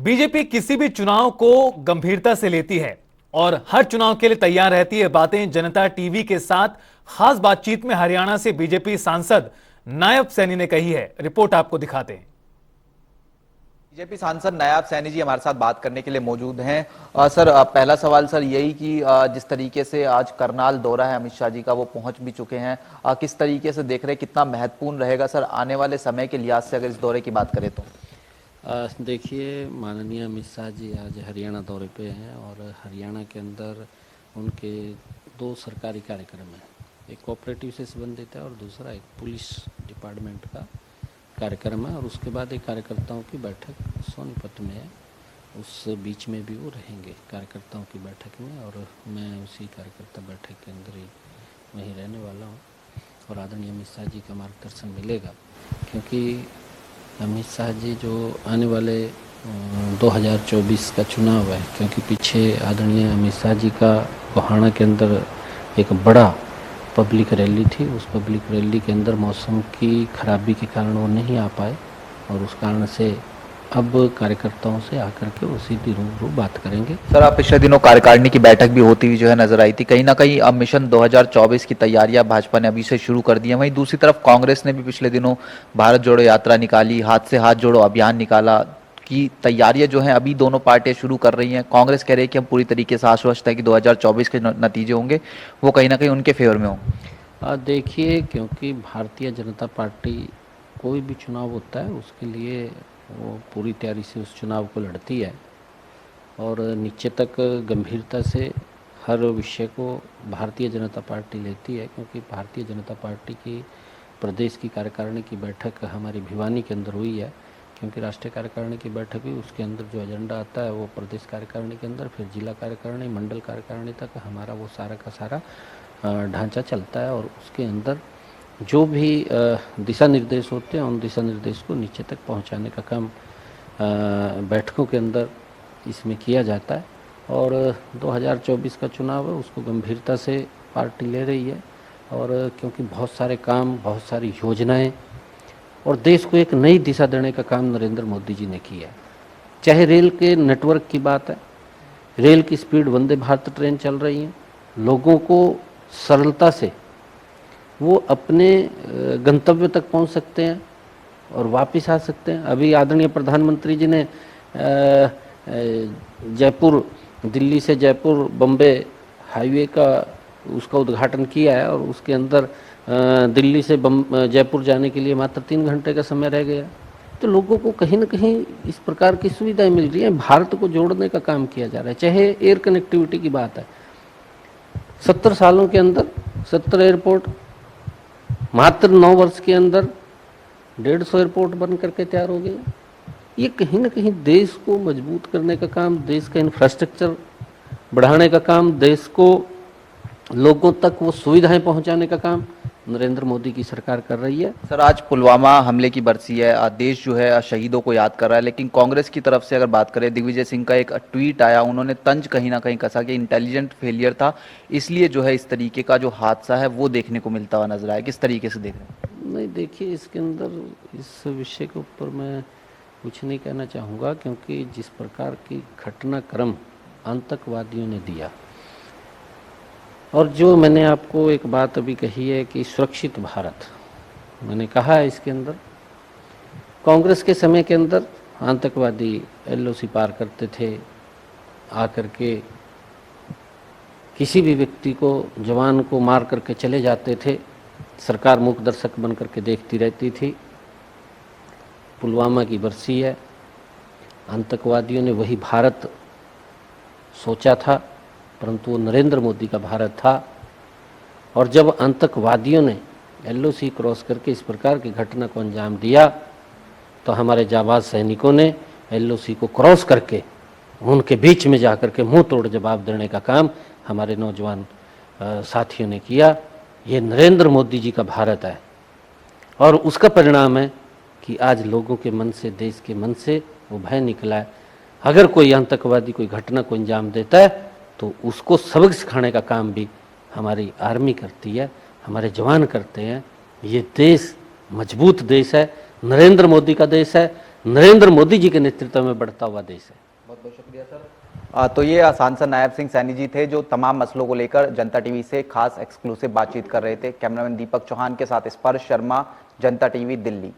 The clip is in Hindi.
बीजेपी किसी भी चुनाव को गंभीरता से लेती है और हर चुनाव के लिए तैयार रहती है। बातें जनता टीवी के साथ खास बातचीत में हरियाणा से बीजेपी सांसद नायब सैनी ने कही है। रिपोर्ट आपको दिखाते हैं। बीजेपी सांसद नायब सैनी जी हमारे साथ बात करने के लिए मौजूद हैं। सर, पहला सवाल सर यही कि जिस तरीके से आज करनाल दौरा है अमित शाह जी का, वो पहुंच भी चुके हैं। किस तरीके से देख रहे हैं, कितना महत्वपूर्ण रहेगा सर आने वाले समय के लिहाज से, अगर इस दौरे की बात करें तो? देखिए, माननीय अमित शाह जी आज हरियाणा दौरे पे हैं और हरियाणा के अंदर उनके दो सरकारी कार्यक्रम हैं। एक कोऑपरेटिव से संबंधित है और दूसरा एक पुलिस डिपार्टमेंट का कार्यक्रम है और उसके बाद एक कार्यकर्ताओं की बैठक सोनीपत में है। उस बीच में भी वो रहेंगे कार्यकर्ताओं की बैठक में और मैं उसी कार्यकर्ता बैठक के अंदर ही वहीं रहने वाला हूँ और आदरणीय अमित शाह जी का मार्गदर्शन मिलेगा, क्योंकि अमित शाह जी जो आने वाले 2024 का चुनाव है, क्योंकि पीछे आदरणीय अमित शाह जी का गोहाना के अंदर एक बड़ा पब्लिक रैली थी। उस पब्लिक रैली के अंदर मौसम की खराबी के कारण वो नहीं आ पाए और उस कारण से अब कार्यकर्ताओं से आकर के वो सीधी रूबरू बात करेंगे। सर, आप पिछले दिनों कार्यकारिणी की बैठक भी होती हुई जो है नजर आई थी। कहीं ना कहीं अब मिशन 2024 की तैयारियां भाजपा ने अभी से शुरू कर दी है। वहीं दूसरी तरफ कांग्रेस ने भी पिछले दिनों भारत जोड़ो यात्रा निकाली, हाथ से हाथ जोड़ो अभियान निकाला, की तैयारियां जो हैं अभी दोनों पार्टियां शुरू कर रही हैं। कांग्रेस कह रही है कि हम पूरी तरीके से आश्वस्त है कि 2024 के नतीजे होंगे वो कहीं ना कहीं उनके फेवर में होंगे। देखिए, क्योंकि भारतीय जनता पार्टी कोई भी चुनाव होता है उसके लिए वो पूरी तैयारी से उस चुनाव को लड़ती है और नीचे तक गंभीरता से हर विषय को भारतीय जनता पार्टी लेती है, क्योंकि भारतीय जनता पार्टी की प्रदेश की कार्यकारिणी की बैठक हमारी भिवानी के अंदर हुई है। क्योंकि राष्ट्रीय कार्यकारिणी की बैठक हुई, उसके अंदर जो एजेंडा आता है वो प्रदेश कार्यकारिणी के अंदर, फिर जिला कार्यकारिणी, मंडल कार्यकारिणी तक हमारा वो सारा का सारा ढांचा चलता है और उसके अंदर जो भी दिशा निर्देश होते हैं उन दिशा निर्देश को नीचे तक पहुंचाने का काम बैठकों के अंदर इसमें किया जाता है। और 2024 का चुनाव है उसको गंभीरता से पार्टी ले रही है और क्योंकि बहुत सारे काम, बहुत सारी योजनाएं और देश को एक नई दिशा देने का काम नरेंद्र मोदी जी ने किया है। चाहे रेल के नेटवर्क की बात है, रेल की स्पीड, वंदे भारत ट्रेन चल रही है, लोगों को सरलता से वो अपने गंतव्य तक पहुंच सकते हैं और वापस आ सकते हैं। अभी आदरणीय प्रधानमंत्री जी ने जयपुर, दिल्ली से जयपुर बम्बे हाईवे का उसका उद्घाटन किया है और उसके अंदर दिल्ली से जयपुर जाने के लिए मात्र 3 घंटे का समय रह गया। तो लोगों को कहीं ना कहीं इस प्रकार की सुविधाएं मिल रही हैं। भारत को जोड़ने का काम किया जा रहा है। चाहे एयर कनेक्टिविटी की बात है, 70 सालों के अंदर 70 एयरपोर्ट, मात्र 9 वर्ष के अंदर 150 एयरपोर्ट बन करके तैयार हो गए। ये कहीं ना कहीं देश को मजबूत करने का काम, देश का इंफ्रास्ट्रक्चर बढ़ाने का काम, देश को लोगों तक वो सुविधाएं पहुंचाने का काम नरेंद्र मोदी की सरकार कर रही है। सर, आज पुलवामा हमले की बरसी है, देश जो है शहीदों को याद कर रहा है, लेकिन कांग्रेस की तरफ से अगर बात करें, दिग्विजय सिंह का एक ट्वीट आया, उन्होंने तंज कहीं ना कहीं कसा कि इंटेलिजेंट फेलियर था, इसलिए जो है इस तरीके का जो हादसा है वो देखने को मिलता हुआ नजर आया। किस तरीके से देख रहे हैं? नहीं, देखिए, इसके अंदर इस विषय के ऊपर मैं कुछ नहीं कहना चाहूँगा, क्योंकि जिस प्रकार की घटनाक्रम आतंकवादियों ने दिया और जो मैंने आपको एक बात अभी कही है कि सुरक्षित भारत, मैंने कहा है इसके अंदर कांग्रेस के समय के अंदर आतंकवादी एलओसी पार करते थे, आकर के किसी भी व्यक्ति को, जवान को मार करके चले जाते थे, सरकार मूक दर्शक बन करके देखती रहती थी। पुलवामा की बरसी है, आतंकवादियों ने वही भारत सोचा था, परंतु वो नरेंद्र मोदी का भारत था। और जब आतंकवादियों ने एलओसी क्रॉस करके इस प्रकार की घटना को अंजाम दिया तो हमारे जाबाज सैनिकों ने एलओसी को क्रॉस करके उनके बीच में जाकर के मुंह तोड़ जवाब देने का काम हमारे नौजवान साथियों ने किया। ये नरेंद्र मोदी जी का भारत है और उसका परिणाम है कि आज लोगों के मन से, देश के मन से वो भय निकला है। अगर कोई आतंकवादी कोई घटना को अंजाम देता है तो उसको सबक सिखाने का काम भी हमारी आर्मी करती है, हमारे जवान करते हैं। ये देश मजबूत देश है, नरेंद्र मोदी का देश है, नरेंद्र मोदी जी के नेतृत्व में बढ़ता हुआ देश है। बहुत बहुत शुक्रिया सर। तो ये सांसद नायब सिंह सैनी जी थे जो तमाम मसलों को लेकर जनता टीवी से खास एक्सक्लूसिव बातचीत कर रहे थे। कैमरामैन दीपक चौहान के साथ स्पर्श शर्मा, जनता टीवी, दिल्ली।